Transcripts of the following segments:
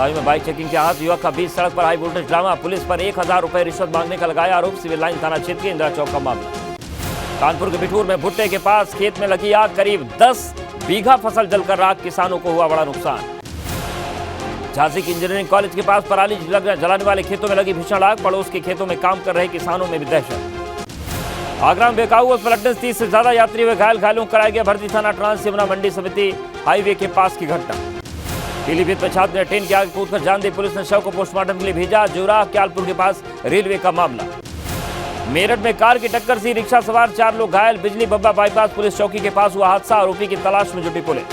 बदायूं में bike checking के हाथ युवक का बीच सड़क पर हाई वोल्टेज ड्रामा। पुलिस पर 1000 रुपए रिश्वत मांगने का लगाया आरोप। सिविल लाइन थाना क्षेत्र के इंदिरा चौक का मामला। कानपुर के बिठूर में भुट्टे के पास खेत में लगी आग। करीब 10 बीघा फसल जलकर राख। किसानों को हुआ बड़ा नुकसान। झांसी के इंजीनियरिंग कॉलेज के पास पराली जलाने वाले खेतों में लगी भीषण आग। पड़ोस के खेतों में काम कर रहे किसानों में भी दहशत। आगरा में बेकाबू बस पलटने से 30 से ज्यादा यात्री हुए घायल। घायलों को कराया गया भर्ती। थाना ट्रांस यमुना मंडी समिति हाईवे के पास की घटना। पीलीभीत में छात्र ने ट्रेन के आगे कूदकर जान दी। पुलिस ने शव को पोस्टमार्टम के लिए भेजा। जोरा क्यालपुर के पास रेलवे का मामला। मेरठ में कार की टक्कर से रिक्शा सवार 4 लोग घायल। बिजली बब्बा बाईपास पुलिस चौकी के पास हुआ हादसा। आरोपी की तलाश में जुटी पुलिस।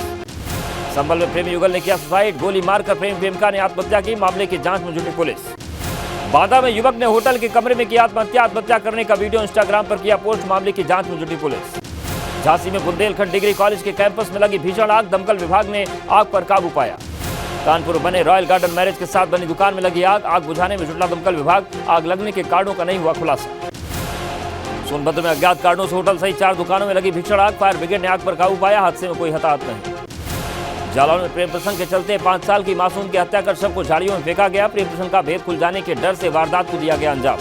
संभल में प्रेमी युगल ने किया सुसाइड। गोली मारकर प्रेमिका ने आत्महत्या की। मामले की जांच में जुटी पुलिस। बांदा में युवक ने होटल के कमरे में किया आत्महत्या। आत्महत्या करने का वीडियो इंस्टाग्राम पर किया पोस्ट। मामले की जांच में जुटी पुलिस। झांसी में बुंदेलखंड डिग्री कॉलेज के कैंपस में लगी भीषण आग। दमकल विभाग ने आग पर काबू पाया। कानपुर बने रॉयल गार्डन मैरिज के साथ बनी दुकान में लगी आग। आग बुझाने में जुटा दमकल विभाग। आग लगने के कारणों का नहीं हुआ खुलासा। सोनभद्र में अज्ञात कारणों से होटल सहित 4 दुकानों में लगी भीषण आग। फायर ब्रिगेड ने आग पर काबू पाया। हादसे में कोई हताहत नहीं। जालौन में प्रेम प्रसंग के चलते 5 साल की मासूम की हत्या कर शव को झाड़ियों में फेंका गया। प्रेम प्रसंग का भेद खुल जाने के डर से वारदात को दिया गया अंजाम।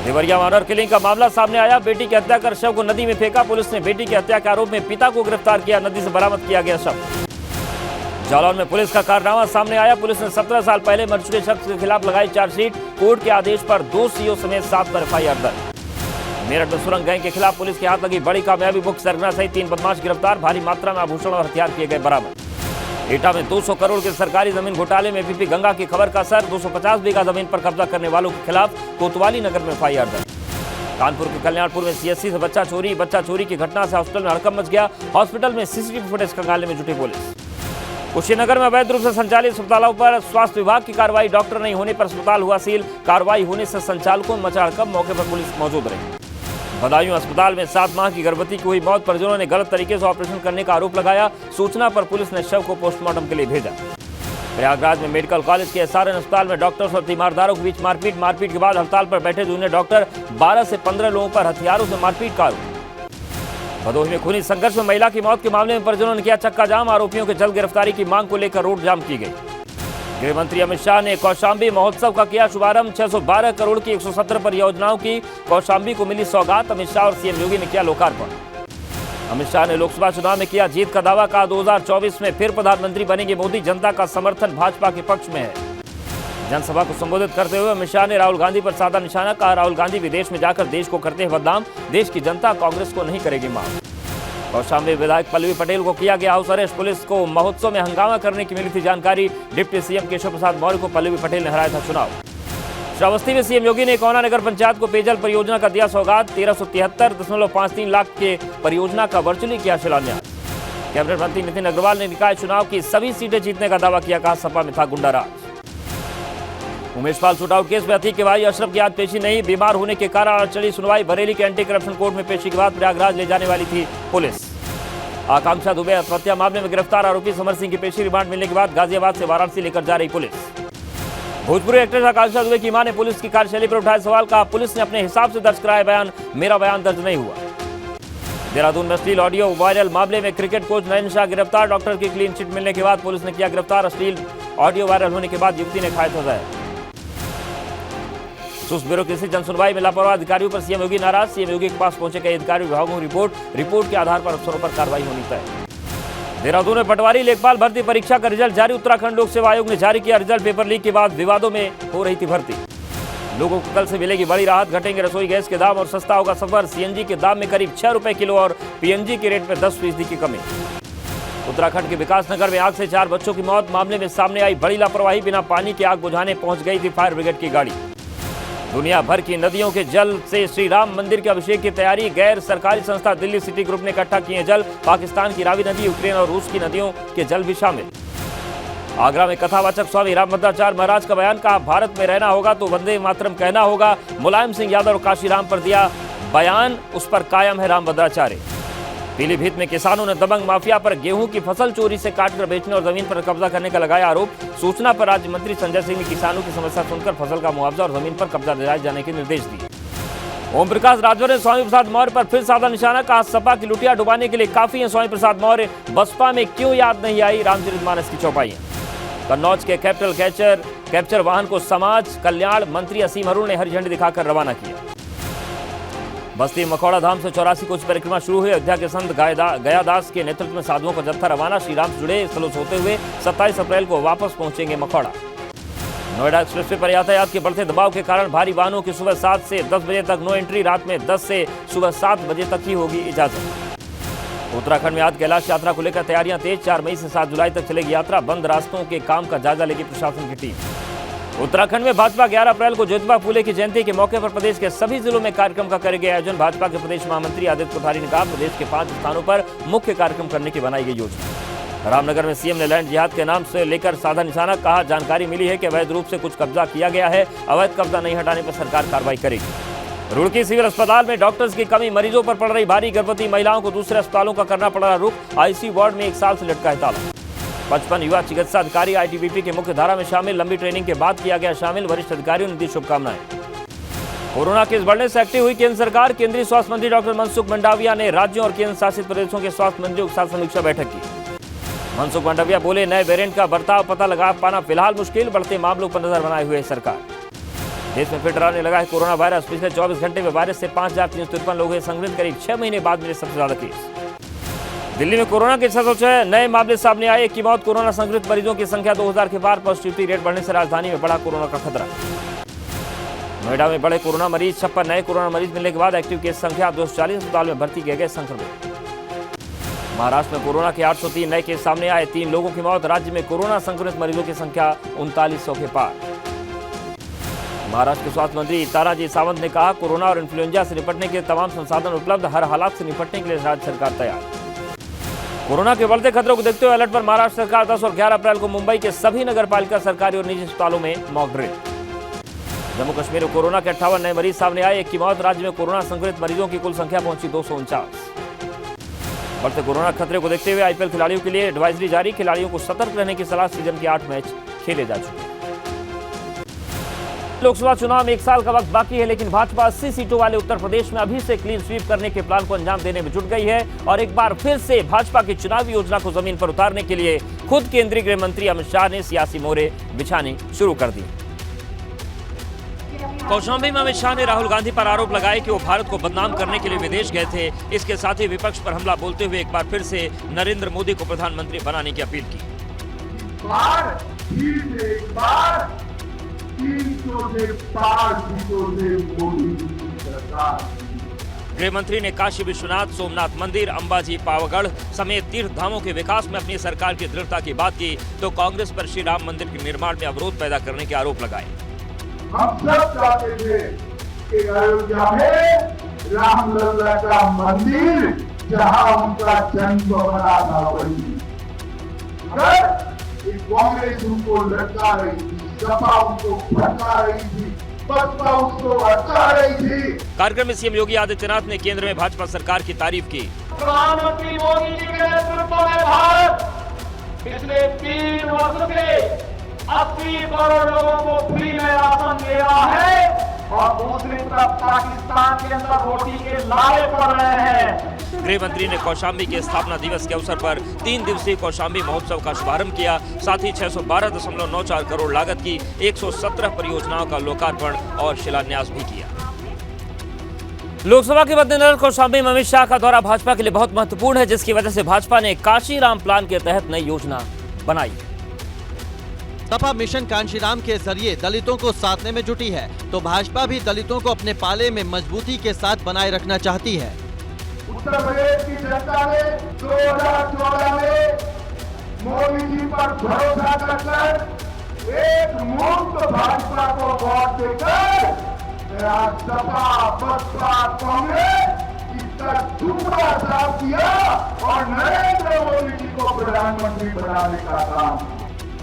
देवरिया में ऑनर किलिंग का मामला सामने आया। बेटी की हत्या कर शव को नदी में फेंका। पुलिस ने बेटी की हत्या के आरोप में पिता को गिरफ्तार किया। नदी से बरामद किया गया शव। जालौन में पुलिस का कारनामा सामने आया। पुलिस ने 17 साल पहले मर चुके शख्स के खिलाफ लगाई चार्जशीट। कोर्ट के आदेश पर 2 सीओ समेत 7 पर FIR दर्ज। मेरठ में सुरंग गैंग के खिलाफ पुलिस के हाथ लगी बड़ी कामयाबी। मुख्य सरगना सहित 3 बदमाश गिरफ्तार। भारी मात्रा में आभूषण और हथियार किए गए बरामद। एटा में 200 करोड़ के सरकारी जमीन घोटाले में PP गंगा की खबर का असर। 250 बीघा जमीन पर कब्जा करने वालों के खिलाफ कोतवाली नगर में FIR दर्ज। कानपुर के कल्याणपुर में CSC से बच्चा चोरी की घटना से हॉस्पिटल में हड़कंप मच गया। हॉस्पिटल में CCTV फुटेज खंगालने में जुटी पुलिस। कुशीनगर में अवैध रूप से संचालित अस्पतालों पर स्वास्थ्य विभाग की कार्रवाई। डॉक्टर नहीं होने पर अस्पताल हुआ सील। कार्रवाई होने से संचालकों में मचा हड़कंप। मौके पर पुलिस मौजूद रही। बदायूं अस्पताल में 7 माह की गर्भवती की हुई मौत। परिजनों ने गलत तरीके से ऑपरेशन करने का आरोप लगाया। सूचना पर पुलिस ने शव को पोस्टमार्टम के लिए भेजा। प्रयागराज में मेडिकल कॉलेज के SRN अस्पताल में डॉक्टर्स और तीमारदारों के बीच मारपीट के बाद हड़ताल पर बैठे जूनियर डॉक्टर। 12 से 15 लोगों पर हथियारों से मारपीट का आरोप। भदोही में खूनी संघर्ष में महिला की मौत के मामले में परिजनों ने किया चक्का जाम। आरोपियों के जल्द गिरफ्तारी की मांग को लेकर रोड जाम की गई। गृह मंत्री अमित शाह ने कौशाम्बी महोत्सव का किया शुभारंभ। 612 करोड़ की 117 परियोजनाओं की कौशाम्बी को मिली सौगात। अमित शाह और CM योगी ने किया लोकार्पण। अमित शाह ने लोकसभा चुनाव में किया जीत का दावा। कहा 2024 में फिर प्रधानमंत्री बनेंगे मोदी। जनता का समर्थन भाजपा के पक्ष में है। जनसभा को संबोधित करते हुए अमित शाह ने राहुल गांधी पर साधा निशाना। कहा राहुल गांधी विदेश में जाकर देश को करते हैं बदनाम। देश की जनता कांग्रेस को नहीं करेगी माफ। कौशाम्बी विधायक पल्लवी पटेल को किया गया हाउस अरेस्ट। पुलिस को महोत्सव में हंगामा करने की मिली थी जानकारी। डिप्टी CM केशव प्रसाद मौर्य को पल्लवी पटेल ने हराया था चुनाव। श्रावस्ती में CM योगी ने कोना नगर पंचायत को पेयजल परियोजना का दिया सौगात। 1373.53 लाख के परियोजना का वर्चुअली किया शिलान्यास। कैबिनेट मंत्री नितिन अग्रवाल ने निकाय चुनाव की सभी सीटें जीतने का दावा किया। कहा सपा में था गुंडाराज। उमेश पाल शूटआउट केस में अतीक के भाई अशरफ की आज पेशी नहीं। बीमार होने के कारण चली सुनवाई। बरेली के एंटी करप्शन कोर्ट में पेशी के बाद प्रयागराज ले जाने वाली थी पुलिस। आकांक्षा दुबे आत्महत्या मामले में गिरफ्तार आरोपी समर सिंह की पेशी। रिमांड मिलने के बाद गाजियाबाद से वाराणसी लेकर जा रही पुलिस। भोजपुरी एक्ट्रेस आकांक्षा दुबे की मां ने पुलिस की कार्यशैली पर उठाए सवाल। कहा पुलिस ने अपने हिसाब से दर्ज कराया बयान। मेरा बयान दर्ज नहीं हुआ। देहरादून में अश्लील ऑडियो वायरल मामले में क्रिकेट कोच नयन शाह गिरफ्तार। डॉक्टर की क्लीन चिट मिलने के बाद पुलिस ने किया गिरफ्तार। अश्लील ऑडियो वायरल होने के बाद युवती ने खाया सजाया। सुस्त ब्यूरोक्रेसी जनसुनवाई में लापरवाह अधिकारियों पर CM योगी नाराज। CM योगी के पास पहुंचे कई अधिकारी विभागों की रिपोर्ट के आधार पर अफसरों पर कार्रवाई होनी तय। देहरादून में पटवारी लेखपाल भर्ती परीक्षा का रिजल्ट जारी। उत्तराखंड लोक सेवा आयोग ने जारी किया रिजल्ट। पेपर लीक के बाद विवादों में हो रही थी भर्ती। लोगों को कल से मिलेगी बड़ी राहत। घटेंगे रसोई गैस के दाम और सस्ता होगा सफर। CNG के दाम में करीब 6 रुपए किलो और PNG के रेट में 10% की कमी। उत्तराखंड के विकासनगर में आग से 4 बच्चों की मौत। मामले में सामने आई बड़ी लापरवाही। बिना पानी की आग बुझाने पहुंच गई थी फायर ब्रिगेड की गाड़ी। दुनिया भर की नदियों के जल से श्री राम मंदिर के अभिषेक की तैयारी। गैर सरकारी संस्था दिल्ली सिटी ग्रुप ने इकट्ठा किए जल। पाकिस्तान की रावी नदी, यूक्रेन और रूस की नदियों के जल भी शामिल। आगरा में कथावाचक स्वामी रामभद्राचार्य महाराज का बयान। कहा भारत में रहना होगा तो वंदे मातरम कहना होगा। मुलायम सिंह यादव और काशीराम पर दिया बयान। उस पर कायम है रामभद्राचार्य। पीलीभीत में किसानों ने दबंग माफिया पर गेहूं की फसल चोरी से काटकर बेचने और जमीन पर कब्जा करने का लगाया आरोप। सूचना पर राज्य मंत्री संजय सिंह ने किसानों की समस्या सुनकर फसल का मुआवजा और जमीन पर कब्जा दिलाए जाने के निर्देश दिए। ओम प्रकाश राजभर ने स्वामी प्रसाद मौर्य पर फिर साधा निशाना। कहा सपा की लुटिया डुबाने के लिए काफी है स्वामी प्रसाद मौर्य। बसपा में क्यों याद नहीं आई रामचरितमानस की चौपाइयां। कन्नौज के कैप्चर वाहन को समाज कल्याण मंत्री असीम अरुण ने हरी झंडी दिखाकर रवाना किया। बस्ती मखौड़ा धाम से 84 कोच परिक्रमा शुरू हुई। अयोध्या के संत गयादास के नेतृत्व में साधुओं का जत्था रवाना। श्री राम से जुड़े स्थलों से होते हुए 27 अप्रैल को वापस पहुंचेंगे मखौड़ा। नोएडा एक्सप्रेसवे पर यातायात के बढ़ते दबाव के कारण भारी वाहनों की सुबह 7 से 10 बजे तक नो एंट्री, रात में 10 से सुबह 7 बजे तक ही होगी इजाजत। उत्तराखंड में आज कैलाश यात्रा को लेकर तैयारियां तेज। 4 मई से 7 जुलाई तक चलेगी यात्रा। बंद रास्तों के काम का जायजा लेगी प्रशासन की टीम। उत्तराखंड में भाजपा 11 अप्रैल को ज्योतिबा फूले की जयंती के मौके पर प्रदेश के सभी जिलों में कार्यक्रम का करेंगे आयोजन। भाजपा के प्रदेश महामंत्री आदित्य कोठारी ने कहा, प्रदेश के 5 स्थानों पर मुख्य कार्यक्रम करने की बनाई गई योजना। रामनगर में सीएम ने लैंड जिहाद के नाम से लेकर साधा निशाना। कहा, जानकारी मिली है कि अवैध रूप से कुछ कब्जा किया गया है। अवैध कब्जा नहीं हटाने पर सरकार कार्रवाई करेगी। रुड़की सिविल अस्पताल में डॉक्टर्स की कमी, मरीजों पर पड़ रही भारी। गर्भवती महिलाओं को दूसरे अस्पतालों का करना पड़ रहा रुख। आईसीयू वार्ड में 1 साल से लटका है ताला। 55 युवा चिकित्सा अधिकारी आईटीबीपी के मुख्य धारा में शामिल। लंबी ट्रेनिंग के बाद किया गया शामिल। वरिष्ठ अधिकारियों ने दी शुभकामनाएं। कोरोना केस बढ़ने से एक्टिव हुई केंद्र सरकार। केंद्रीय स्वास्थ्य मंत्री डॉक्टर मनसुख मंडाविया ने राज्यों और केंद्र शासित प्रदेशों के स्वास्थ्य मंत्रियों के साथ समीक्षा बैठक की। मनसुख मंडाविया बोले, नए वेरिएंट का बर्ताव पता लगा पाना फिलहाल मुश्किल। बढ़ते मामलों पर नजर बनाए हुए सरकार। देश में फिर डराने लगा है कोरोना वायरस। पिछले 24 घंटे में वायरस से 5353 लोग हुए संक्रमित। करीब 6 महीने बाद मिले सबसे ज्यादा केस। दिल्ली में कोरोना के 606 नए मामले सामने आए। 1 की मौत। कोरोना संक्रमित मरीजों की संख्या 2000 के पार। पॉजिटिविटी रेट बढ़ने से राजधानी में बढ़ा कोरोना का खतरा। नोएडा में बढ़े कोरोना मरीज। 56 नए कोरोना मरीज मिलने के बाद एक्टिव केस संख्या 240। अस्पताल में भर्ती किए गए संक्रमित। महाराष्ट्र में कोरोना के 803 नए केस सामने आए। 3 लोगों की मौत। राज्य में कोरोना संक्रमित मरीजों की संख्या 3900 के पार। महाराष्ट्र के स्वास्थ्य मंत्री तानाजी सावंत ने कहा, कोरोना और इन्फ्लुएंजा से निपटने के तमाम संसाधन उपलब्ध। हर हालात से निपटने के लिए राज्य सरकार तैयार। कोरोना के बढ़ते खतरों को देखते हुए अलर्ट पर महाराष्ट्र सरकार। 10 और 11 अप्रैल को मुंबई के सभी नगरपालिका, सरकारी और निजी अस्पतालों में मॉक ड्रिल। जम्मू कश्मीर में कोरोना के 58 नए मरीज सामने आए। 1 की मौत। राज्य में कोरोना संक्रमित मरीजों की कुल संख्या पहुंची 249। बढ़ते कोरोना खतरे को देखते हुए आईपीएल खिलाड़ियों के लिए एडवाइजरी जारी। खिलाड़ियों को सतर्क रहने की सलाह। सीजन के 8 मैच खेले जा चुके हैं। लोकसभा चुनाव में 1 साल का वक्त बाकी है, लेकिन भाजपा 80 सीटों वाले उत्तर प्रदेश में अभी से क्लीन स्वीप करने के प्लान को अंजाम देने में जुट गई है और एक बार फिर से भाजपा की चुनावी योजना को जमीन पर उतारने के लिए खुद केंद्रीय गृह मंत्री अमित शाह ने सियासी मोहरे बिछानी शुरू कर दी। कौशाम्बी में अमित शाह ने राहुल गांधी पर आरोप लगाए कि वो भारत को बदनाम करने के लिए विदेश गए थे। इसके साथ ही विपक्ष पर हमला बोलते हुए एक बार फिर से नरेंद्र मोदी को प्रधानमंत्री बनाने की अपील की। गृह मंत्री ने काशी विश्वनाथ, सोमनाथ मंदिर, अंबाजी, पावागढ़ समेत तीर्थ धामों के विकास में अपनी सरकार की दृढ़ता की बात की तो कांग्रेस पर श्री राम मंदिर के निर्माण में अवरोध पैदा करने के आरोप लगाए। हम सब चाहते थे कि अयोध्या में रामलला का मंदिर जहां उनका जन्म बना था वही, अगर कांग्रेस उनको लटका रही थी, सपा उनको भटका रही थी, बसपा उसको अटका रही थी। कार्यक्रम में सीएम योगी आदित्यनाथ ने केंद्र में भाजपा सरकार की तारीफ की। प्रधानमंत्री मोदी जी के नेतृत्व में भारत पिछले 3 वर्ष से 80 करोड़ लोगों को फ्री में राशन दे रहा है और दूसरी तरफ पाकिस्तान के अंदर रोटी के लाले पड़ रहे हैं। गृह मंत्री ने कौशाम्बी के स्थापना दिवस के अवसर पर 3 दिवसीय कौशाम्बी महोत्सव का शुभारंभ किया। साथ ही 612.94 करोड़ लागत की 117 परियोजनाओं का लोकार्पण और शिलान्यास भी किया। लोकसभा के मद्देनजर कौशाम्बी में अमित शाह का दौरा भाजपा के लिए बहुत महत्वपूर्ण है, जिसकी वजह से भाजपा ने काशी राम प्लान के तहत नई योजना बनाई। सपा मिशन कांशीराम के जरिए दलितों को साधने में जुटी है तो भाजपा भी दलितों को अपने पाले में मजबूती के साथ बनाए रखना चाहती है। उत्तर प्रदेश की जनता ने 2014 में मोदी जी पर भरोसा कर एक मुक्त भाजपा को वोट देकर सपा, बसपा, कांग्रेस इसका टुकड़ा साफ किया और नरेंद्र मोदी जी को प्रधानमंत्री बनाने का काम।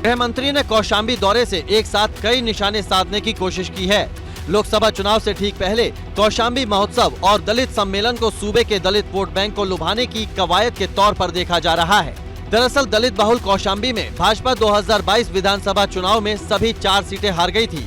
गृह मंत्री ने कौशाम्बी दौरे से एक साथ कई निशाने साधने की कोशिश की है। लोकसभा चुनाव से ठीक पहले कौशाम्बी महोत्सव और दलित सम्मेलन को सूबे के दलित वोट बैंक को लुभाने की कवायद के तौर पर देखा जा रहा है। दरअसल दलित बहुल कौशाम्बी में भाजपा 2022 विधानसभा चुनाव में सभी 4 सीटें हार गई थी।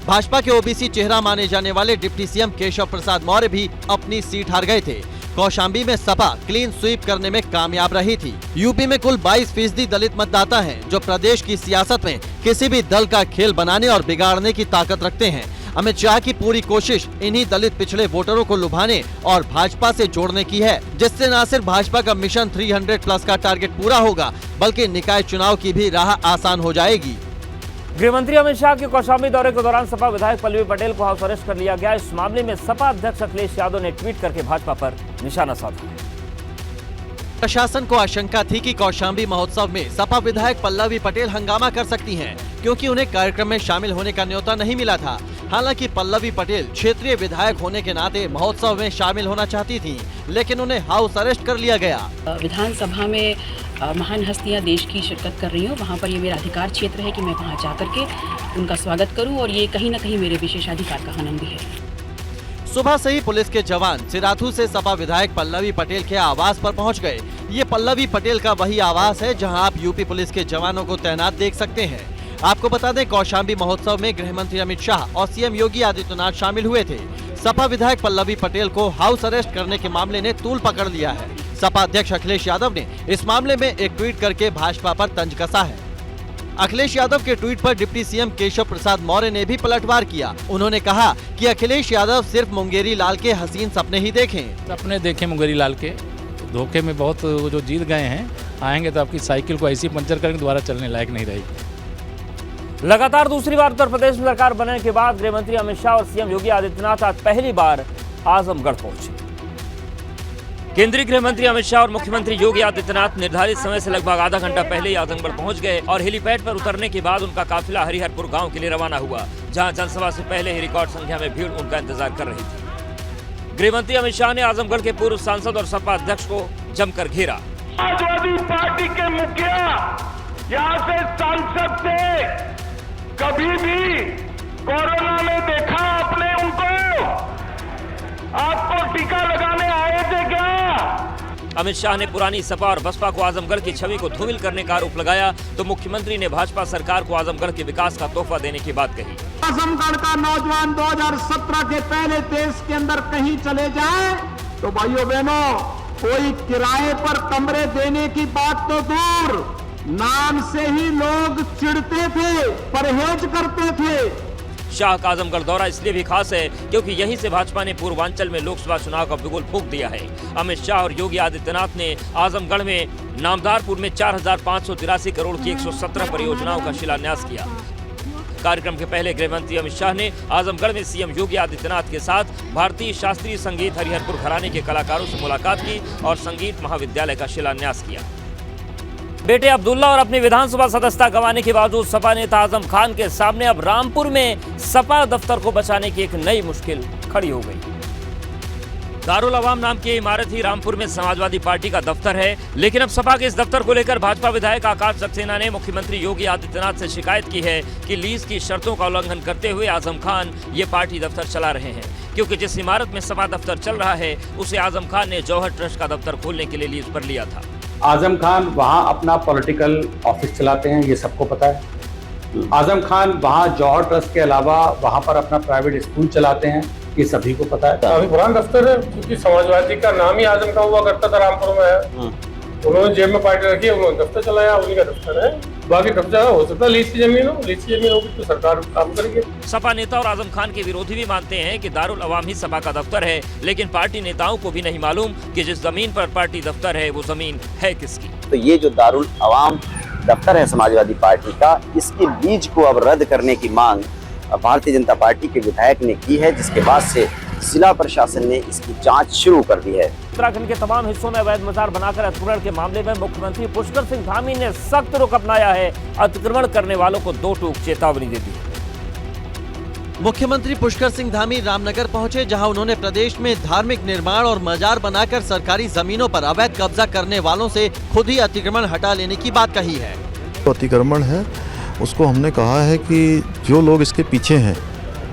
भाजपा के ओबीसी चेहरा माने जाने वाले डिप्टी सीएम केशव प्रसाद मौर्य भी अपनी सीट हार गए थे। कौशाम्बी में सपा क्लीन स्वीप करने में कामयाब रही थी। यूपी में कुल 22% दलित मतदाता हैं, जो प्रदेश की सियासत में किसी भी दल का खेल बनाने और बिगाड़ने की ताकत रखते हैं। अमित शाह की पूरी कोशिश इन्हीं दलित पिछड़े वोटरों को लुभाने और भाजपा से जोड़ने की है, जिससे न सिर्फ भाजपा का मिशन 300+ का टारगेट पूरा होगा, बल्कि निकाय चुनाव की भी राह आसान हो जाएगी। गृह मंत्री अमित शाह के कौशाम्बी दौरे के दौरान सपा विधायक पल्लवी पटेल को हाउस अरेस्ट कर लिया गया। इस मामले में सपा अध्यक्ष अखिलेश यादव ने ट्वीट करके भाजपा पर निशाना साधा है। प्रशासन को आशंका थी कि कौशाम्बी महोत्सव में सपा विधायक पल्लवी पटेल हंगामा कर सकती हैं, क्योंकि उन्हें कार्यक्रम में शामिल होने का न्योता नहीं मिला था। हालांकि पल्लवी पटेल क्षेत्रीय विधायक होने के नाते महोत्सव में शामिल होना चाहती थीं, लेकिन उन्हें हाउस अरेस्ट कर लिया गया। विधानसभा में महान हस्तियां देश की शिरकत कर रही हूँ, वहाँ पर ये मेरा अधिकार क्षेत्र है कि मैं वहाँ जा करके उनका स्वागत करूँ, और ये कहीं न कहीं मेरे विशेषाधिकार का हनन भी है। सुबह से ही पुलिस के जवान सिराथू से सपा विधायक पल्लवी पटेल के आवास पर पहुंच गए। ये पल्लवी पटेल का वही आवास है जहां आप यूपी पुलिस के जवानों को तैनात देख सकते हैं। आपको बता दें, कौशाम्बी महोत्सव में गृह मंत्री अमित शाह और सीएम योगी आदित्यनाथ शामिल हुए थे। सपा विधायक पल्लवी पटेल को हाउस अरेस्ट करने के मामले ने तूल पकड़ लिया है। सपा अध्यक्ष अखिलेश यादव ने इस मामले में एक ट्वीट करके भाजपा पर तंज कसा है। अखिलेश यादव के ट्वीट पर डिप्टी सीएम केशव प्रसाद मौर्य ने भी पलटवार किया। उन्होंने कहा कि अखिलेश यादव सिर्फ मुंगेरी लाल के हसीन सपने ही देखें। सपने देखें मुंगेरी लाल के, धोखे में बहुत जो जीत गए हैं, आएंगे तो आपकी साइकिल को ऐसी पंचर करेंगे दोबारा चलने लायक नहीं रहेगी। लगातार दूसरी बार उत्तर प्रदेश में सरकार बनने के बाद गृह मंत्री अमित शाह और सीएम योगी आदित्यनाथ आज पहली बार आजमगढ़ पहुंचे। केंद्रीय गृह मंत्री अमित शाह और मुख्यमंत्री योगी आदित्यनाथ निर्धारित समय से लगभग आधा घंटा पहले ही आजमगढ़ पहुंच गए और हेलीपैड पर उतरने के बाद उनका काफिला हरिहरपुर गांव के लिए रवाना हुआ, जहां जनसभा से पहले ही रिकॉर्ड संख्या में भीड़ उनका इंतजार कर रही थी। गृह मंत्री अमित शाह ने आजमगढ़ के पूर्व सांसद और सपा अध्यक्ष को जमकर घेरा। समाजवादी पार्टी के मुखिया यहाँ से सांसद थे, कभी भी कोरोना में देखा आपने उनको? आपको टीका लगाने आए थे क्या? अमित शाह ने पुरानी सपा और बसपा को आजमगढ़ की छवि को धूमिल करने का आरोप लगाया, तो मुख्यमंत्री ने भाजपा सरकार को आजमगढ़ के विकास का तोहफा देने की बात कही। आजमगढ़ का नौजवान 2017 के पहले देश के अंदर कहीं चले जाए तो भाइयों बहनों, कोई किराए पर कमरे देने की बात तो दूर, नाम से ही लोग चिढ़ते थे, परहेज करते थे। शाह का आजमगढ़ दौरा इसलिए भी खास है क्योंकि यहीं से भाजपा ने पूर्वांचल में लोकसभा चुनाव का बिगुल फूंक दिया है। अमित शाह और योगी आदित्यनाथ ने आजमगढ़ में नामदारपुर में 4,583 करोड़ की 117 परियोजनाओं का शिलान्यास किया। कार्यक्रम के पहले गृह मंत्री अमित शाह ने आजमगढ़ में सीएम योगी आदित्यनाथ के साथ भारतीय शास्त्रीय संगीत हरिहरपुर घराने के कलाकारों से मुलाकात की और संगीत महाविद्यालय का शिलान्यास किया। बेटे अब्दुल्ला और अपनी विधानसभा सदस्यता गंवाने के बावजूद सपा नेता आजम खान के सामने अब रामपुर में सपा दफ्तर को बचाने की एक नई मुश्किल खड़ी हो गई। दारुल अवाम नाम की इमारत ही रामपुर में समाजवादी पार्टी का दफ्तर है, लेकिन अब सपा के इस दफ्तर को लेकर भाजपा विधायक आकाश सक्सेना ने मुख्यमंत्री योगी आदित्यनाथ से शिकायत की है कि लीज की शर्तों का उल्लंघन करते हुए आजम खान ये पार्टी दफ्तर चला रहे हैं, क्योंकि जिस इमारत में सपा दफ्तर चल रहा है उसे आजम खान ने जौहर ट्रस्ट का दफ्तर खोलने के लिए लीज पर लिया था। आजम खान वहाँ अपना पॉलिटिकल ऑफिस चलाते हैं, ये सबको पता है। आजम खान वहाँ जौहर ट्रस्ट के अलावा वहाँ पर अपना प्राइवेट स्कूल चलाते हैं, ये सभी को पता है। काफी पुराना दफ्तर है, क्योंकि समाजवादी का नाम ही आजम का हुआ करता था रामपुर में है। उन्होंने जेब में पार्टी रखी है, उन्होंने दफ्तर चलाया, उन्हीं का दफ्तर है। बाकी दफ्तर हो सकता है लीज की जमीन हो, लीज की जमीन होगी तो सरकार काम करेगी। सपा नेता और आजम खान के विरोधी भी मानते हैं कि दारुल अवाम ही सपा का दफ्तर है, लेकिन पार्टी नेताओं को भी नहीं मालूम कि जिस जमीन पर पार्टी दफ्तर है वो जमीन है किसकी। तो ये जो दारुल अवाम दफ्तर है समाजवादी पार्टी का, इसकी लीज को अब रद्द करने की मांग भारतीय जनता पार्टी के विधायक ने की है, जिसके बाद से जिला प्रशासन ने इसकी जांच शुरू कर दी है। उत्तराखंड के तमाम हिस्सों में अवैध मजार बनाकर अतिक्रमण के मामले में मुख्यमंत्री पुष्कर सिंह धामी ने सख्त रुख अपनाया है। अतिक्रमण करने वालों को 2 टूक चेतावनी दे दी। मुख्यमंत्री पुष्कर सिंह धामी रामनगर पहुंचे, जहां उन्होंने प्रदेश में धार्मिक निर्माण और मजार बनाकर सरकारी जमीनों पर अवैध कब्जा करने वालों से खुद ही अतिक्रमण हटा लेने की बात कही है। अतिक्रमण है उसको हमने कहा है कि जो लोग इसके पीछे हैं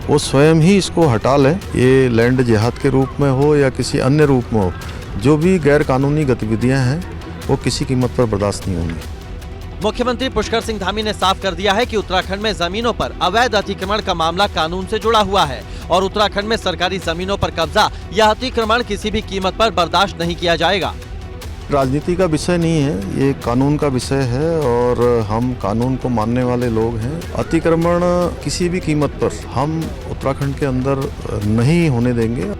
वो स्वयं ही इसको हटा लें। ये लैंड जिहाद के रूप में हो या किसी अन्य रूप में हो, जो भी गैर कानूनी गतिविधियां हैं वो किसी कीमत पर बर्दाश्त नहीं होंगी। मुख्यमंत्री पुष्कर सिंह धामी ने साफ कर दिया है कि उत्तराखंड में जमीनों पर अवैध अतिक्रमण का मामला कानून से जुड़ा हुआ है और उत्तराखंड में सरकारी जमीनों पर कब्जा या अतिक्रमण किसी भी कीमत पर बर्दाश्त नहीं किया जाएगा। राजनीति का विषय नहीं है, ये कानून का विषय है और हम कानून को मानने वाले लोग हैं। अतिक्रमण किसी भी कीमत पर हम उत्तराखंड के अंदर नहीं होने देंगे।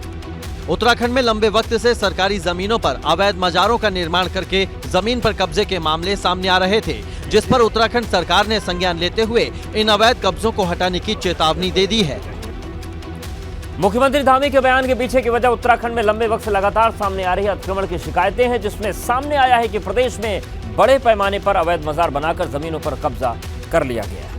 उत्तराखंड में लंबे वक्त से सरकारी जमीनों पर अवैध मजारों का निर्माण करके जमीन पर कब्जे के मामले सामने आ रहे थे, जिस पर उत्तराखंड सरकार ने संज्ञान लेते हुए इन अवैध कब्जों को हटाने की चेतावनी दे दी है। मुख्यमंत्री धामी के बयान के पीछे की वजह उत्तराखंड में लंबे वक्त से लगातार सामने आ रही अतिक्रमण की शिकायतें हैं, जिसमें सामने आया है कि प्रदेश में बड़े पैमाने पर अवैध मजार बनाकर जमीनों पर कब्जा कर लिया गया है।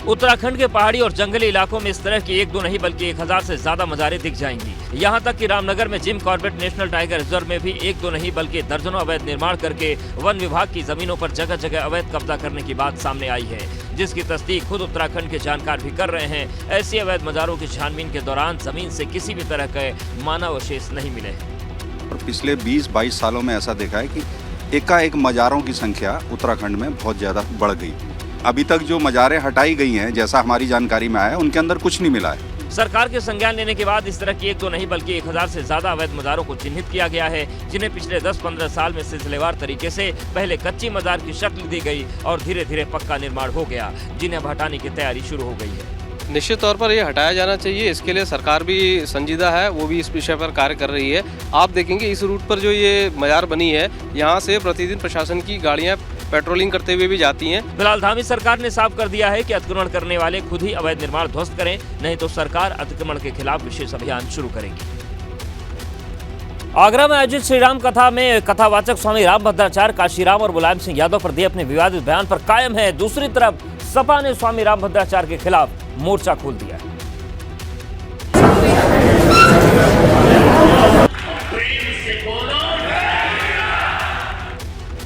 उत्तराखंड के पहाड़ी और जंगली इलाकों में इस तरह की एक दो नहीं बल्कि 1000 से ज्यादा मजारें दिख जाएंगी। यहाँ तक कि रामनगर में Jim Corbett national tiger reserve में भी एक दो नहीं बल्कि दर्जनों अवैध निर्माण करके वन विभाग की जमीनों पर जगह जगह अवैध कब्जा करने की बात सामने आई है, जिसकी तस्दीक खुद उत्तराखंड के जानकार भी कर रहे हैं। ऐसी अवैध मजारों की छानबीन के दौरान जमीन से किसी भी तरह के मानव अवशेष नहीं मिले। और पिछले 20-22 सालों में ऐसा देखा है कि एकाएक मजारों की संख्या उत्तराखंड में बहुत ज्यादा बढ़ गई। अभी तक जो मजारें हटाई गई हैं, जैसा हमारी जानकारी में आया, उनके अंदर कुछ नहीं मिला है। सरकार के संज्ञान लेने के बाद इस तरह की एक दो नहीं बल्कि 1000 से ज्यादा अवैध मजारों को चिन्हित किया गया है, जिन्हें पिछले 10-15 साल में सिलसिलेवार तरीके से पहले कच्ची मजार की शक्ल दी गई और धीरे धीरे पक्का निर्माण हो गया, जिन्हें अब हटाने की तैयारी शुरू हो गई है। निश्चित तौर पर ये हटाया जाना चाहिए। इसके लिए सरकार भी संजीदा है, वो भी इस विषय पर कार्य कर रही है। आप देखेंगे इस रूट पर जो ये मजार बनी है, यहाँ से प्रतिदिन प्रशासन की गाड़ियाँ पेट्रोलिंग करते हुए भी जाती हैं। फिलहाल धामी सरकार ने साफ कर दिया है कि अतिक्रमण करने वाले खुद ही अवैध निर्माण ध्वस्त करें, नहीं तो सरकार अतिक्रमण के खिलाफ विशेष अभियान शुरू करेगी। आगरा में आयोजित श्री राम कथा में कथावाचक स्वामी रामभद्राचार्य काशीराम और मुलायम सिंह यादव पर दिए अपने विवादित बयान पर कायम है। दूसरी तरफ सपा ने स्वामी रामभद्राचार्य के खिलाफ मोर्चा खोल दिया है।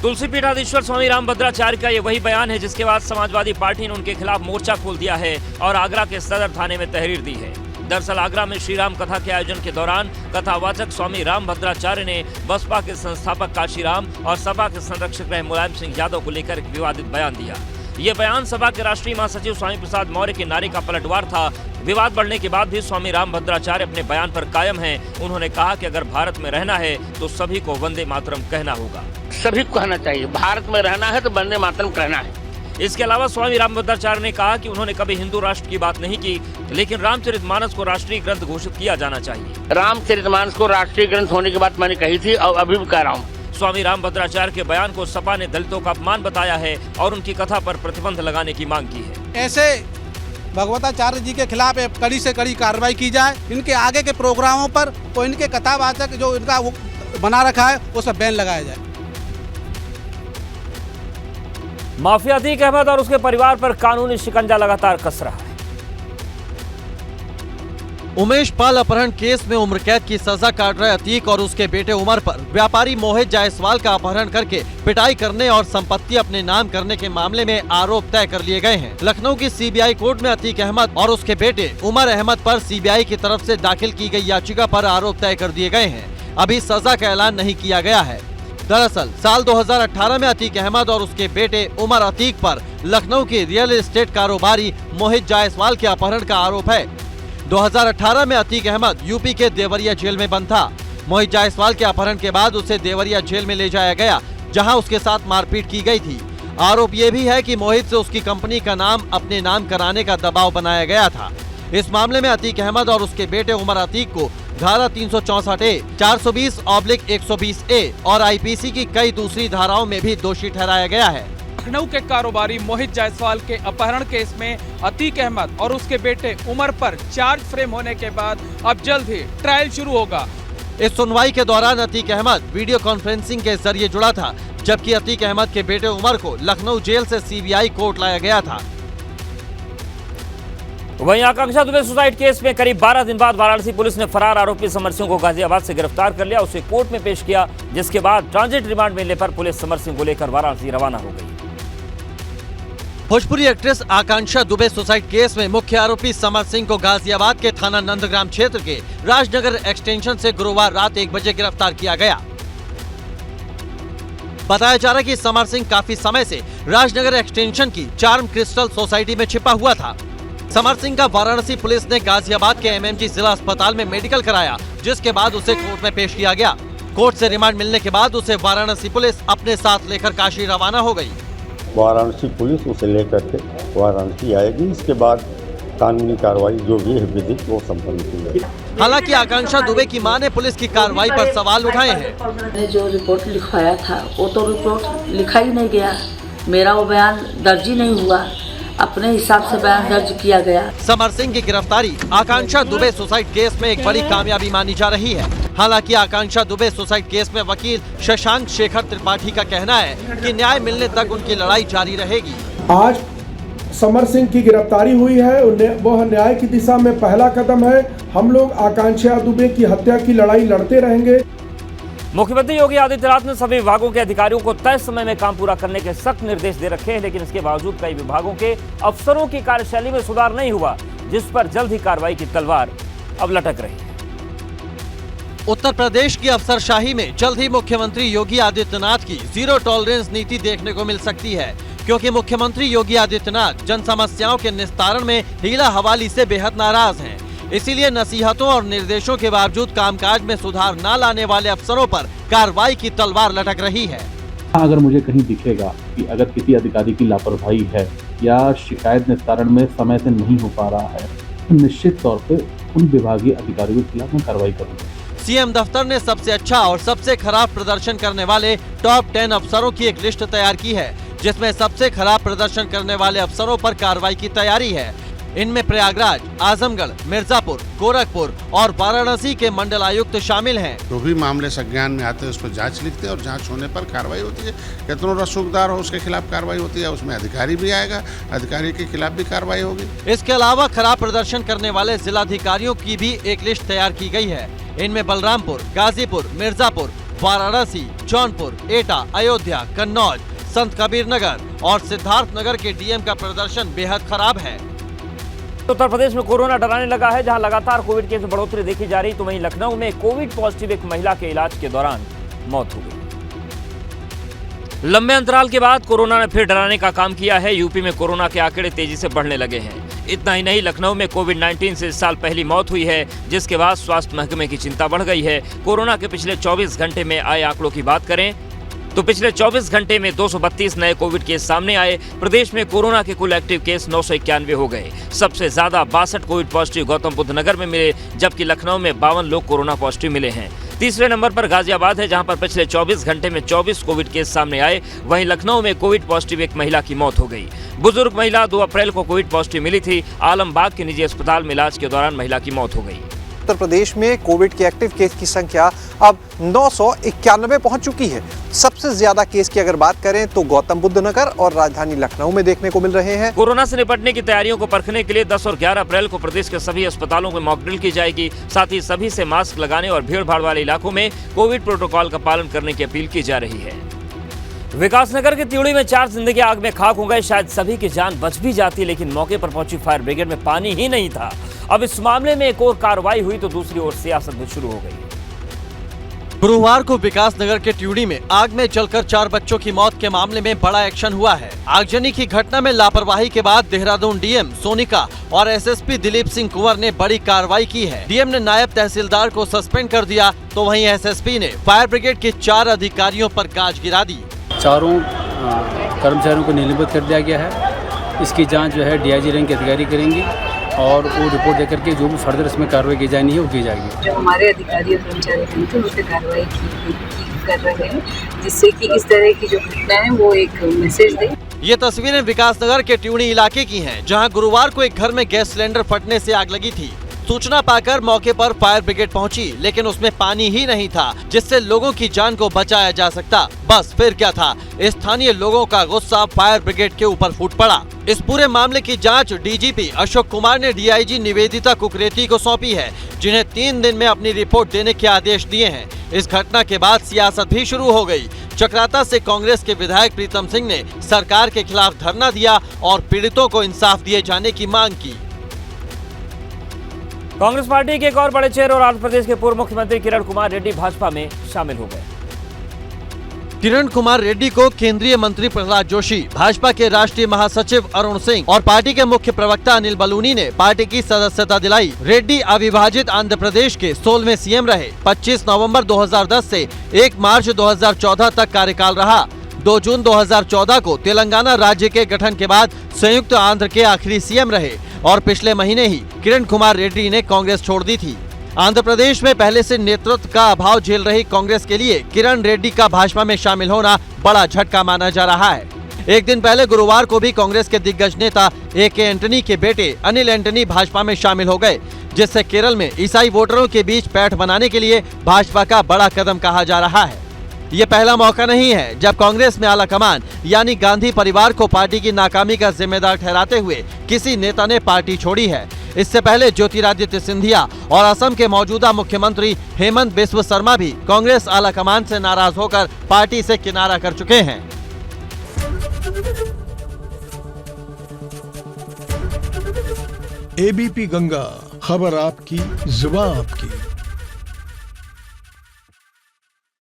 तुलसी पीठाधीश्वर स्वामी रामभद्राचार्य का ये वही बयान है जिसके बाद समाजवादी पार्टी ने उनके खिलाफ मोर्चा खोल दिया है और आगरा के सदर थाने में तहरीर दी है। दरअसल आगरा में श्री राम कथा के आयोजन के दौरान कथावाचक स्वामी रामभद्राचार्य ने बसपा के संस्थापक काशीराम और सपा के संरक्षक रहे मुलायम सिंह यादव को लेकर एक विवादित बयान दिया। ये बयान सभा के राष्ट्रीय महासचिव स्वामी प्रसाद मौर्य के नारे का पलटवार था। विवाद बढ़ने के बाद भी स्वामी रामभद्राचार्य अपने बयान पर कायम हैं। उन्होंने कहा कि अगर भारत में रहना है तो सभी को वंदे मातरम कहना होगा। सभी को कहना चाहिए, भारत में रहना है तो वंदे मातरम कहना है। इसके अलावा स्वामी रामभद्राचार्य ने कहा कि उन्होंने कभी हिंदू राष्ट्र की बात नहीं की, लेकिन रामचरितमानस को राष्ट्रीय ग्रंथ घोषित किया जाना चाहिए। रामचरितमानस को राष्ट्रीय ग्रंथ होने की बात मैंने कही थी और अभी भी कह रहा हूँ। स्वामी रामभद्राचार्य के बयान को सपा ने दलितों का अपमान बताया है और उनकी कथा पर प्रतिबंध लगाने की मांग की है। ऐसे भगवताचार्य जी के खिलाफ कड़ी से कड़ी कार्रवाई की जाए। इनके आगे के प्रोग्रामों पर तो इनके कथावाचक जो इनका वो बना रखा है वो सब बैन लगाया जाए। माफिया अतीक अहमद और उसके परिवार पर कानूनी शिकंजा लगातार कस रहा है। उमेश पाल अपहरण केस में उम्र कैद की सजा काट रहे अतीक और उसके बेटे उमर पर व्यापारी मोहित जायसवाल का अपहरण करके पिटाई करने और संपत्ति अपने नाम करने के मामले में आरोप तय कर लिए गए हैं। लखनऊ की सीबीआई कोर्ट में अतीक अहमद और उसके बेटे उमर अहमद पर सीबीआई की तरफ से दाखिल की गई याचिका पर आरोप तय कर दिए गए हैं। अभी सजा का ऐलान नहीं किया गया है। दरअसल साल 2018 में अतीक अहमद और उसके बेटे उमर अतीक पर लखनऊ के रियल एस्टेट कारोबारी मोहित जायसवाल के अपहरण का आरोप है। 2018 में अतीक अहमद यूपी के देवरिया जेल में बंद था। मोहित जायसवाल के अपहरण के बाद उसे देवरिया जेल में ले जाया गया, जहां उसके साथ मारपीट की गई थी। आरोप ये भी है कि मोहित से उसकी कंपनी का नाम अपने नाम कराने का दबाव बनाया गया था। इस मामले में अतीक अहमद और उसके बेटे उमर अतीक को धारा 364A, 420/120A और आईपीसी की कई दूसरी धाराओं में भी दोषी ठहराया गया है। लखनऊ के कारोबारी मोहित जायसवाल के अपहरण केस में अतीक अहमद और उसके बेटे उमर पर चार्ज फ्रेम होने के बाद अब जल्द ही ट्रायल शुरू होगा। इस सुनवाई के दौरान अतीक अहमद वीडियो कॉन्फ्रेंसिंग के जरिए जुड़ा था, जबकि अतीक अहमद के बेटे उमर को लखनऊ जेल से सीबीआई कोर्ट लाया गया था। वहीं आकांक्षा दुबे सुसाइड केस में करीब 12 दिन बाद वाराणसी पुलिस ने फरार आरोपी समर सिंह को गाजियाबाद से गिरफ्तार कर लिया, उसे कोर्ट में पेश किया, जिसके बाद ट्रांजिट रिमांड मिलने पर पुलिस समर सिंह को लेकर वाराणसी रवाना हो गई। भोजपुरी एक्ट्रेस आकांक्षा दुबे सुसाइड केस में मुख्य आरोपी समर सिंह को गाजियाबाद के थाना नंदग्राम क्षेत्र के राजनगर एक्सटेंशन से गुरुवार रात 1 बजे गिरफ्तार किया गया। बताया जा रहा है कि समर सिंह काफी समय से राजनगर एक्सटेंशन की चार्म क्रिस्टल सोसाइटी में छिपा हुआ था। समर सिंह का वाराणसी पुलिस ने गाजियाबाद के एमएमजी जिला अस्पताल में मेडिकल कराया, जिसके बाद उसे कोर्ट में पेश किया गया। कोर्ट से रिमांड मिलने के बाद उसे वाराणसी पुलिस अपने साथ लेकर काशी रवाना हो गई। वाराणसी पुलिस उसे लेकर के वाराणसी आएगी। इसके बाद कानूनी कार्रवाई जो भी है विधिक वो संपन्न की जाएगी। हालांकि आकांक्षा दुबे की मां ने पुलिस की कार्रवाई पर सवाल उठाए हैं। मैंने जो रिपोर्ट लिखवाया था वो तो रिपोर्ट लिखा ही नहीं गया, मेरा वो बयान दर्ज ही नहीं हुआ, अपने हिसाब से बयान दर्ज किया गया। समर सिंह की गिरफ्तारी आकांक्षा दुबे सुसाइड केस में एक बड़ी कामयाबी मानी जा रही है। हालांकि आकांक्षा दुबे सुसाइड केस में वकील शशांक शेखर त्रिपाठी का कहना है कि न्याय मिलने तक उनकी लड़ाई जारी रहेगी। आज समर सिंह की गिरफ्तारी हुई है, वह न्याय की दिशा में पहला कदम है। हम लोग आकांक्षा दुबे की हत्या की लड़ाई लड़ते रहेंगे। मुख्यमंत्री योगी आदित्यनाथ ने सभी विभागों के अधिकारियों को तय समय में काम पूरा करने के सख्त निर्देश दे रखे हैं, लेकिन इसके बावजूद कई विभागों के अफसरों की कार्यशैली में सुधार नहीं हुआ, जिस पर जल्द ही कार्रवाई की तलवार अब लटक रही है। उत्तर प्रदेश की अफसरशाही में जल्द ही मुख्यमंत्री योगी आदित्यनाथ की जीरो टॉलरेंस नीति देखने को मिल सकती है, क्योंकि मुख्यमंत्री योगी आदित्यनाथ जन समस्याओं के निस्तारण में हीला हवाली से बेहद नाराज हैं। इसीलिए नसीहतों और निर्देशों के बावजूद कामकाज में सुधार न लाने वाले अफसरों पर कार्रवाई की तलवार लटक रही है। अगर मुझे कहीं दिखेगा कि अगर किसी अधिकारी की लापरवाही है या शिकायत निस्तारण में समय से नहीं हो पा रहा है, तो निश्चित तौर पे उन विभागीय अधिकारियों के खिलाफ मैं कार्रवाई करूंगा। सीएम दफ्तर ने सबसे अच्छा और सबसे खराब प्रदर्शन करने वाले टॉप 10 अफसरों की एक लिस्ट तैयार की है, जिसमें सबसे खराब प्रदर्शन करने वाले अफसरों पर कार्रवाई की तैयारी है। इनमें प्रयागराज, आजमगढ़, मिर्जापुर, गोरखपुर और वाराणसी के मंडल आयुक्त शामिल हैं। जो भी मामले संज्ञान में आते हैं उस पर जांच लिखते हैं और जांच होने पर कार्रवाई होती है। कितनों रसूखदार हो उसके खिलाफ कार्रवाई होती है, उसमें अधिकारी भी आएगा, अधिकारी के खिलाफ भी कार्रवाई होगी। इसके अलावा खराब प्रदर्शन करने वाले जिलाधिकारियों की भी एक लिस्ट तैयार की गई है। इनमें बलरामपुर, गाजीपुर, मिर्जापुर, वाराणसी, जौनपुर, एटा, अयोध्या, कन्नौज, संत कबीर नगर और सिद्धार्थ नगर के डीएम का प्रदर्शन बेहद खराब है। उत्तर प्रदेश में कोरोना डराने लगा है, जहां लगातार कोविड केस में बढ़ोतरी देखी जा रही, तो वहीं लखनऊ में कोविड पॉजिटिव एक महिला के इलाज के दौरान मौत हो गई। लंबे अंतराल के बाद कोरोना ने फिर डराने का काम किया है। यूपी में कोरोना के आंकड़े तेजी से बढ़ने लगे हैं। इतना ही नहीं, लखनऊ में कोविड-19 से इस साल पहली मौत हुई है, जिसके बाद स्वास्थ्य महकमे की चिंता बढ़ गई है। कोरोना के पिछले 24 घंटे में आए आंकड़ों की बात करें तो पिछले 24 घंटे में 232 नए कोविड केस सामने आए। प्रदेश में कोरोना के कुल एक्टिव केस 991 हो गए। सबसे ज्यादा 62 कोविड पॉजिटिव गौतम बुद्ध नगर में मिले, जबकि लखनऊ में 52 लोग कोरोना पॉजिटिव मिले हैं। तीसरे नंबर पर गाजियाबाद है, जहां पर पिछले 24 घंटे में 24 कोविड केस सामने आए। वहीं लखनऊ में कोविड पॉजिटिव एक महिला की मौत हो गई। बुजुर्ग महिला 2 अप्रैल को कोविड पॉजिटिव मिली थी। आलमबाग के निजी अस्पताल में इलाज के दौरान महिला की मौत हो गई। उत्तर प्रदेश में कोविड के एक्टिव केस की संख्या अब 991 पहुंच चुकी है। सबसे ज्यादा केस की अगर बात करें तो गौतम बुद्ध नगर और राजधानी लखनऊ में देखने को मिल रहे हैं। कोरोना से निपटने की तैयारियों को परखने के लिए 10 और 11 अप्रैल को प्रदेश के सभी अस्पतालों में मॉक ड्रिल की जाएगी। साथ ही सभी से मास्क लगाने और भीड़ भाड़ वाले इलाकों में कोविड प्रोटोकॉल का पालन करने की अपील की जा रही है। विकासनगर के त्यूड़ी में 4 जिंदगी आग में खाक हो गए। शायद सभी की जान बच भी जाती, लेकिन मौके पर पहुंची फायर ब्रिगेड में पानी ही नहीं था। अब इस मामले में एक और कार्रवाई हुई तो दूसरी ओर सियासत भी शुरू हो गई। गुरुवार को विकासनगर के ट्यूडी में आग में जलकर 4 बच्चों की मौत के मामले में बड़ा एक्शन हुआ है। आगजनी की घटना में लापरवाही के बाद देहरादून डीएम सोनिका और एसएसपी दिलीप सिंह कुंवर ने बड़ी कार्रवाई की है। डीएम ने नायब तहसीलदार को सस्पेंड कर दिया, तो वहीं एसएसपी ने फायर ब्रिगेड के 4 अधिकारियों पर गाज गिरा दी। चारों कर्मचारियों को निलंबित कर दिया गया है। इसकी जांच जो है डीआईजी रैंक के अधिकारी करेंगे और वो रिपोर्ट देकर के जो भी फर्दर इसमें कार्रवाई की जानी है वो की जाएगी। जो हमारे अधिकारी और कर्मचारी थे उस पर कार्रवाई कर रहे हैं, जिससे कि इस तरह की जो घटना है वो एक मैसेज दे। ये तस्वीरें विकासनगर के ट्यूडी इलाके की हैं, जहां गुरुवार को एक घर में गैस सिलेंडर फटने से आग लगी थी। सूचना पाकर मौके पर फायर ब्रिगेड पहुंची, लेकिन उसमें पानी ही नहीं था जिससे लोगों की जान को बचाया जा सकता। बस फिर क्या था, स्थानीय लोगों का गुस्सा फायर ब्रिगेड के ऊपर फूट पड़ा। इस पूरे मामले की जांच डीजीपी अशोक कुमार ने डीआईजी निवेदिता कुकरेती को सौंपी है, जिन्हें 3 दिन में अपनी रिपोर्ट देने के आदेश दिए हैं। इस घटना के बाद सियासत भी शुरू हो गई। चक्राता से कांग्रेस के विधायक प्रीतम सिंह ने सरकार के खिलाफ धरना दिया और पीड़ितों को इंसाफ दिए जाने की मांग की। कांग्रेस पार्टी के एक और बड़े चेहरे और आंध्र प्रदेश के पूर्व मुख्यमंत्री किरण कुमार रेड्डी भाजपा में शामिल हो गए। किरण कुमार रेड्डी को केंद्रीय मंत्री प्रहलाद जोशी, भाजपा के राष्ट्रीय महासचिव अरुण सिंह और पार्टी के मुख्य प्रवक्ता अनिल बलूनी ने पार्टी की सदस्यता दिलाई। रेड्डी अविभाजित आंध्र प्रदेश के 16वें सीएम रहे। 25 नवंबर 2010 से 1 मार्च 2014 तक कार्यकाल रहा। 2 जून 2014 को तेलंगाना राज्य के गठन के बाद संयुक्त आंध्र के आखिरी सीएम रहे और पिछले महीने ही किरण कुमार रेड्डी ने कांग्रेस छोड़ दी थी। आंध्र प्रदेश में पहले से नेतृत्व का अभाव झेल रही कांग्रेस के लिए किरण रेड्डी का भाजपा में शामिल होना बड़ा झटका माना जा रहा है। एक दिन पहले गुरुवार को भी कांग्रेस के दिग्गज नेता ए.के. एंटनी के बेटे अनिल एंटनी भाजपा में शामिल हो गए, जिससे केरल में ईसाई वोटरों के बीच पैठ बनाने के लिए भाजपा का बड़ा कदम कहा जा रहा है। ये पहला मौका नहीं है जब कांग्रेस में आलाकमान यानी गांधी परिवार को पार्टी की नाकामी का जिम्मेदार ठहराते हुए किसी नेता ने पार्टी छोड़ी है। इससे पहले ज्योतिरादित्य सिंधिया और असम के मौजूदा मुख्यमंत्री हेमंत बिस्व शर्मा भी कांग्रेस आलाकमान से नाराज होकर पार्टी से किनारा कर चुके हैं। एबीपी गंगा, खबर आपकी, जुबान आपकी।